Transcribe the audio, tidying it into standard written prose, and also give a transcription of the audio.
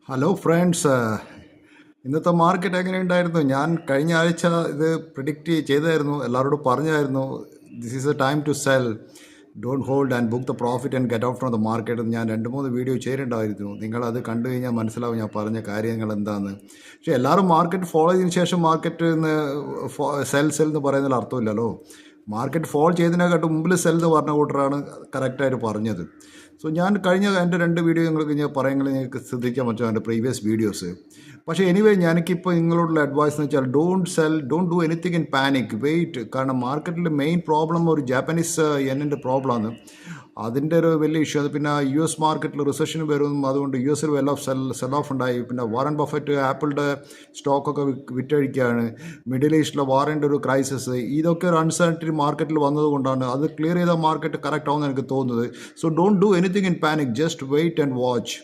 Hello friends, ഇന്നത്തെ market എങ്ങനെയുണ്ടായിരുന്നു? ഞാൻ കഴിഞ്ഞ ആഴ്ച ഇത് പ്രിഡിക്റ്റ് ചെയ്തായിരുന്നു, എല്ലാവരോടും പറഞ്ഞായിരുന്നു. This is a time to sell, don't hold and book the profit and get out from the market. ഞാൻ 2-3 വീഡിയോ ചെയ്തിട്ടുണ്ടായിരുന്നു. നിങ്ങളത് കണ്ടു കഴിഞ്ഞാൽ മനസ്സിലാവും ഞാൻ പറഞ്ഞ കാര്യങ്ങൾ എന്താണെന്ന്. പക്ഷേ എല്ലാവരും മാർക്കറ്റ് ഫോളോ ചെയ്തതിന് ശേഷം മാർക്കറ്റ് സെൽ എന്ന് പറയുന്നതിൽ അർത്ഥമില്ലല്ലോ. മാർക്കറ്റ് ഫോൾ ചെയ്തതിനെക്കാട്ടും മുമ്പിൽ സെൽ എന്ന് പറഞ്ഞ കൂട്ടറാണ് കറക്റ്റായിട്ട് പറഞ്ഞത്. സോ ഞാൻ കഴിഞ്ഞ എൻ്റെ 2 വീഡിയോ നിങ്ങൾക്ക് ഞാൻ പറയുന്നത് നിങ്ങൾക്ക് ശ്രദ്ധിക്കാൻ പറ്റും, എൻ്റെ പ്രീവിയസ് വീഡിയോസ്. പക്ഷേ എനിവേ എനിക്കിപ്പോൾ നിങ്ങളോടുള്ള അഡ്വൈസ് എന്ന് വെച്ചാൽ don't sell, don't do anything in panic, wait. കാരണം മാർക്കറ്റിൽ മെയിൻ പ്രോബ്ലം ഒരു ജാപ്പനീസ് യെന്നിൻ്റെ പ്രോബ്ലമാണ്. അതിൻ്റെ ഒരു വലിയ ഇഷ്യൂ. അത് പിന്നെ US മാർക്കറ്റിൽ റിസഷൻ വരും, അതുകൊണ്ട് US സെൽ ഓഫ് ഉണ്ടായി. പിന്നെ വാറൻ ബഫറ്റ് ആപ്പിളിൻ്റെ സ്റ്റോക്കൊക്കെ വിറ്റഴിക്കുകയാണ്. മിഡിൽ ഈസ്റ്റിലെ വാറിൻ്റെ ഒരു ക്രൈസിസ്, ഇതൊക്കെ ഒരു അൺസർട്ടനിറ്റി മാർക്കറ്റിൽ വന്നതുകൊണ്ടാണ്. അത് ക്ലിയർ ചെയ്ത മാർക്കറ്റ് കറക്റ്റ് ആവുമെന്ന് എനിക്ക് തോന്നുന്നത്. So don't do anything in panic, just wait and watch.